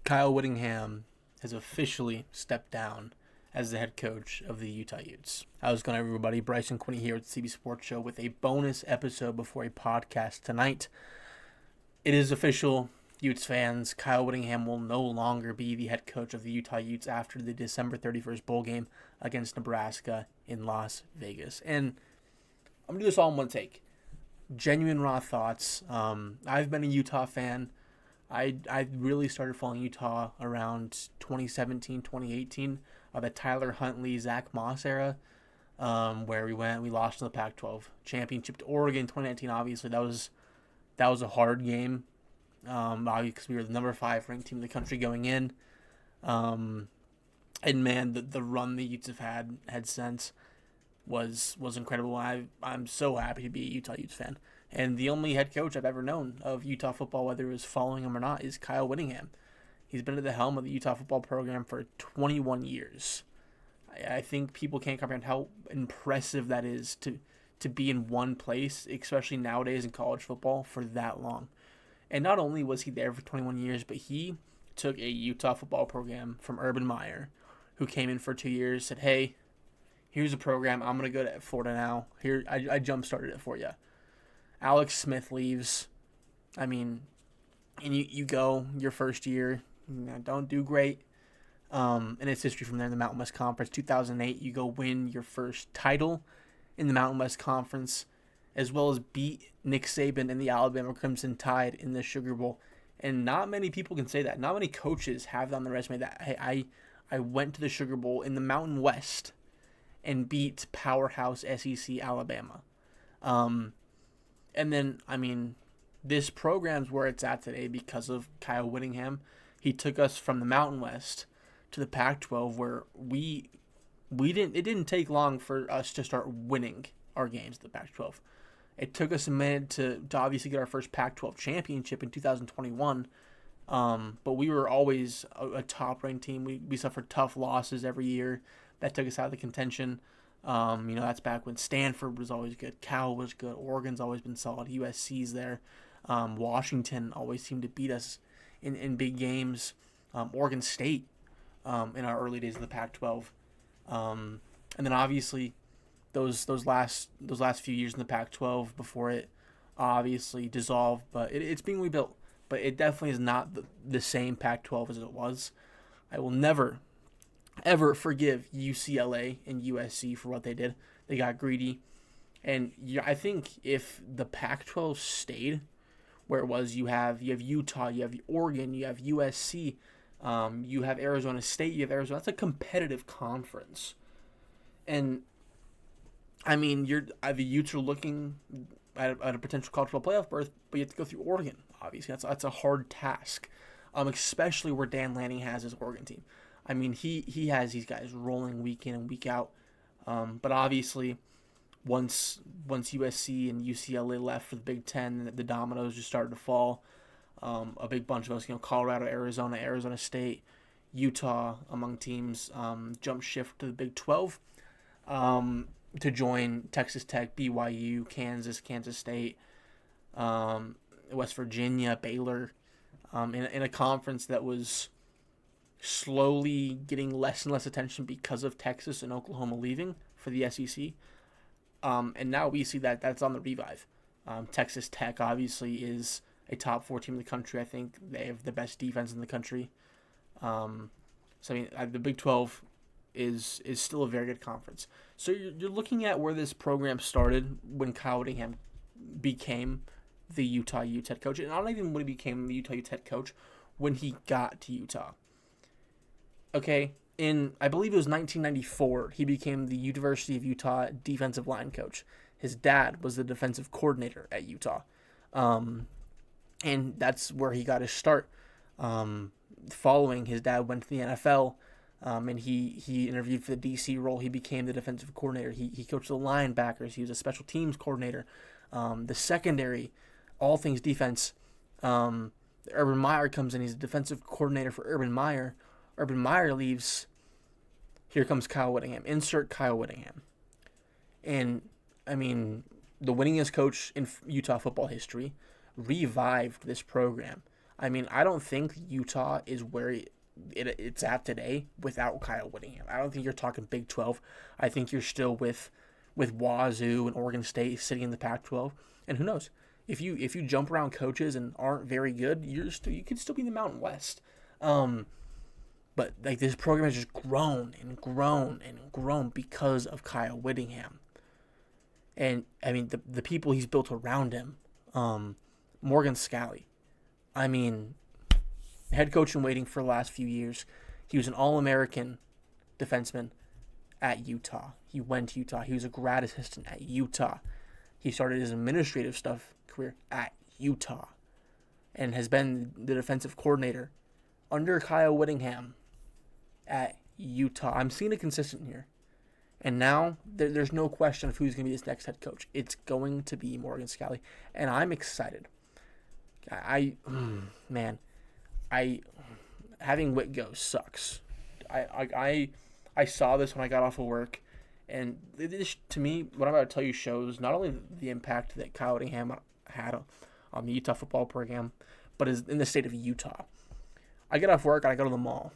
Kyle Whittingham has officially stepped down as the head coach of the Utah Utes. How's it going, everybody? Bryson Quinney here with the CB Sports Show with a bonus episode before a podcast tonight. It is official, Utes fans. Kyle Whittingham will no longer be the head coach of the Utah Utes after the December 31st bowl game against Nebraska in Las Vegas. And I'm going to do this all in one take. Genuine raw thoughts. I've been a Utah fan. I really started following Utah around 2017, 2018, the Tyler Huntley, Zach Moss era, where we lost in the Pac-12 championship to Oregon 2019. Obviously, that was a hard game, obviously because we were the number 5 ranked team in the country going in, and man, the run the Utes have had since was incredible. I'm so happy to be a Utah Utes fan. And the only head coach I've ever known of Utah football, whether it was following him or not, is Kyle Whittingham. He's been at the helm of the Utah football program for 21 years. I think people can't comprehend how impressive that is to be in one place, especially nowadays in college football, for that long. And not only was he there for 21 years, but he took a Utah football program from Urban Meyer, who came in for 2 years, said, hey, here's a program. I'm going to go to Florida now. Here, I jump-started it for you. Alex Smith leaves. I mean, and you go your first year, don't do great. And it's history from there in the Mountain West Conference. 2008, you go win your first title in the Mountain West Conference, as well as beat Nick Saban and the Alabama Crimson Tide in the Sugar Bowl. And not many people can say that. Not many coaches have on the resume that, hey, I went to the Sugar Bowl in the Mountain West and beat powerhouse SEC Alabama. And then, I mean, this program's where it's at today because of Kyle Whittingham. He took us from the Mountain West to the Pac-12, where it didn't take long for us to start winning our games at the Pac-12. It took us a minute to obviously get our first Pac-12 championship in 2021, but we were always a top-ranked team. We suffered tough losses every year. That took us out of the contention. That's back when Stanford was always good. Cal was good. Oregon's always been solid. USC's there. Washington always seemed to beat us in big games. Oregon State in our early days of the Pac-12. And then obviously those last few years in the Pac-12 before it obviously dissolved. But it's being rebuilt. But it definitely is not the same Pac-12 as it was. I will never ever forgive UCLA and USC for what they did. They got greedy. And I think if the Pac-12 stayed where it was, you have Utah, you have Oregon, you have USC, you have Arizona State, you have Arizona. That's a competitive conference. And, I mean, the Utes are looking at a potential college football playoff berth, but you have to go through Oregon, obviously. That's a hard task, especially where Dan Lanning has his Oregon team. I mean, he has these guys rolling week in and week out. But obviously, once USC and UCLA left for the Big Ten, the dominoes just started to fall. A big bunch of us, Colorado, Arizona State, Utah, among teams, jump shift to the Big 12 to join Texas Tech, BYU, Kansas State, West Virginia, Baylor, in a conference that was slowly getting less and less attention because of Texas and Oklahoma leaving for the SEC. And now we see that that's on the revive. Texas Tech obviously is a top 4 team in the country. I think they have the best defense in the country. The Big 12 is still a very good conference. So you're looking at where this program started when Kyle Whittingham became the Utah Utes head coach. And not even when he became the Utah Utes head coach, when he got to Utah. Okay, I believe it was 1994, he became the University of Utah defensive line coach. His dad was the defensive coordinator at Utah. And that's where he got his start. Following, his dad went to the NFL, and he interviewed for the DC role. He became the defensive coordinator. He coached the linebackers. He was a special teams coordinator. The secondary, all things defense. Urban Meyer comes in. He's a defensive coordinator for Urban Meyer. Urban Meyer leaves. Here comes Kyle Whittingham. Insert Kyle Whittingham. And, I mean, the winningest coach in Utah football history revived this program. I mean, I don't think Utah is where it's at today without Kyle Whittingham. I don't think you're talking Big 12. I think you're still with Wazoo and Oregon State sitting in the Pac-12. And who knows? If you jump around coaches and aren't very good, you could still be in the Mountain West. But like this program has just grown and grown and grown because of Kyle Whittingham. And I mean the people he's built around him. Morgan Scalley. I mean, head coach in waiting for the last few years. He was an All-American defenseman at Utah. He went to Utah. He was a grad assistant at Utah. He started his administrative stuff career at Utah and has been the defensive coordinator under Kyle Whittingham at Utah. I'm seeing it consistent here. And now there's no question of who's going to be this next head coach. It's going to be Morgan Scalley. And I'm excited. Having Whitt go sucks. I saw this when I got off of work, and this, to me, what I'm about to tell you shows not only the impact that Kyle Whittingham had on the Utah football program, but is in the state of Utah. I get off work and I go to the mall,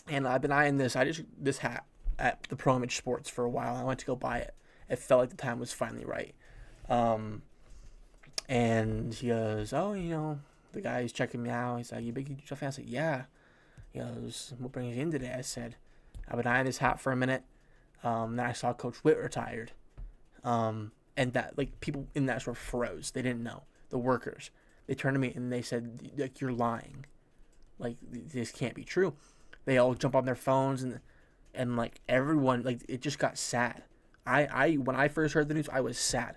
and I've been eyeing this hat at the Pro Image Sports for a while. I went to go buy it. It felt like the time was finally right. And he goes, oh, the guy who's checking me out, he's like, you big Utah fan? I said, yeah. He goes, what brings you in today? I said, I've been eyeing this hat for a minute. Then I saw Coach Whitt retired. And that, like, people in that store froze. They didn't know. The workers. They turned to me and they said, like, you're lying. Like, this can't be true. They all jump on their phones and like, everyone, like, it just got sad. When I first heard the news, I was sad.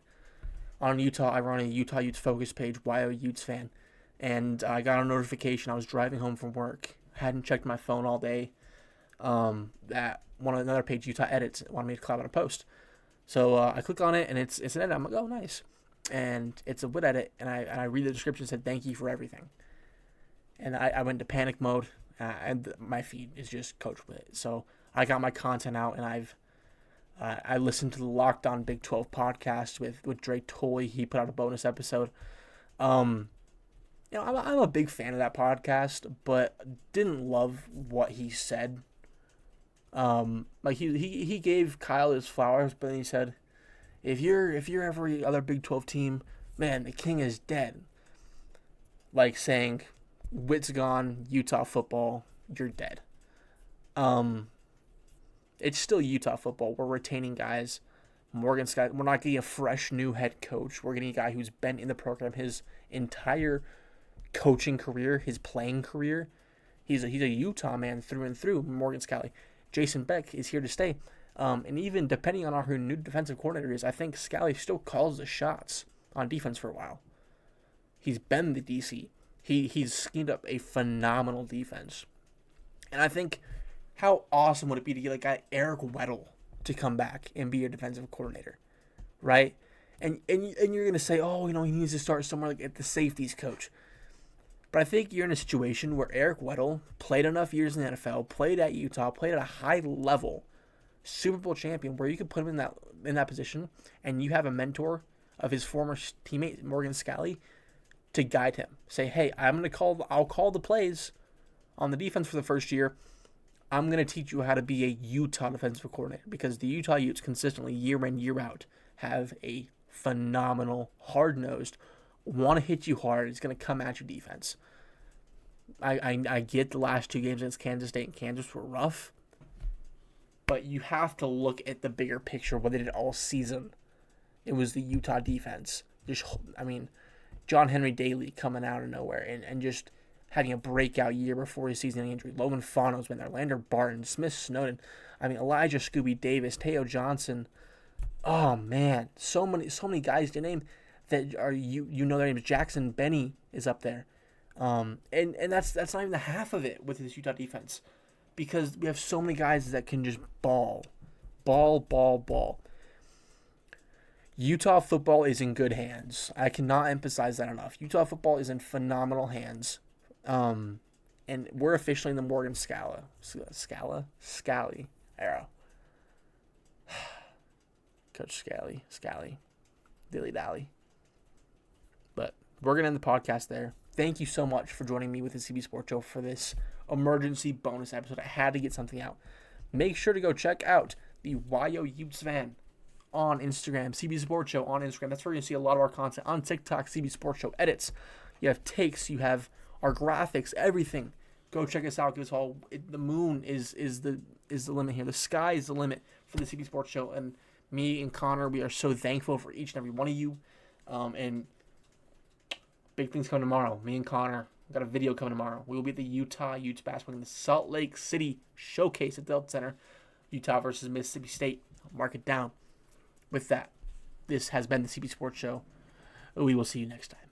On Utah, I run a Utah Utes focus page, YO Utes fan, and I got a notification. I was driving home from work, hadn't checked my phone all day. That another page, Utah Edits, wanted me to clap on a post. So I click on it, and it's an edit. I'm like, oh, nice. And it's a Whitt edit, and I read the description, said, thank you for everything. And I went into panic mode, and my feed is just Coach Whitt. So I got my content out, and I listened to the Locked On Big 12 podcast with Drake Tolley. He put out a bonus episode. I'm a big fan of that podcast, but didn't love what he said. Like he gave Kyle his flowers, but then he said, if you're every other Big 12 team, man, the king is dead. Like saying, Whitt's gone, Utah football, you're dead. It's still Utah football. We're retaining guys. Morgan Scott. We're not getting a fresh new head coach. We're getting a guy who's been in the program his entire coaching career, his playing career. He's a Utah man through and through. Morgan Scalley. Jason Beck is here to stay. And even depending on who new defensive coordinator is, I think Scalley still calls the shots on defense for a while. He's been the DC. He's schemed up a phenomenal defense. And I think, how awesome would it be to get like guy Eric Weddle to come back and be your defensive coordinator, right? And you're gonna say, oh, he needs to start somewhere like at the safeties coach. But I think you're in a situation where Eric Weddle played enough years in the NFL, played at Utah, played at a high level, Super Bowl champion, where you could put him in that position, and you have a mentor of his former teammate Morgan Scalley to guide him. Say, hey, I'll call the plays on the defense for the first year. I'm going to teach you how to be a Utah defensive coordinator, because the Utah Utes consistently, year in, year out, have a phenomenal, hard-nosed, want to hit you hard, it's going to come at you defense. I get the last two games against Kansas State and Kansas were rough, but you have to look at the bigger picture, what they did all season. It was the Utah defense. John Henry Daly coming out of nowhere and just having a breakout year before his season injury. Logan Fano's been there. Lander Barton, Smith Snowden. Elijah Scooby Davis, Teo Johnson. Oh man, so many guys to name that are their names. Jackson Benny is up there. And that's not even the half of it with this Utah defense, because we have so many guys that can just ball. Utah football is in good hands. I cannot emphasize that enough. Utah football is in phenomenal hands. And we're officially in the Morgan Scalley era. Coach Scalley, dilly dally. But we're gonna end the podcast there. thank you so much for joining me with the CB Sports Show for this emergency bonus episode. I had to get something out. Make sure to go check out the YO Utes Van on Instagram, CB Sports Show on Instagram. That's where you're going to see a lot of our content. On TikTok, CB Sports Show edits. You have takes, you have our graphics, everything. Go check us out. Give us all. The moon is the limit here. The sky is the limit for the CB Sports Show. And me and Connor, we are so thankful for each and every one of you. And big things coming tomorrow. Me and Connor got a video coming tomorrow. We will be at the Utah Utes basketball in the Salt Lake City Showcase at Delta Center. Utah versus Mississippi State. Mark it down. With that, this has been the CB Sports Show. We will see you next time.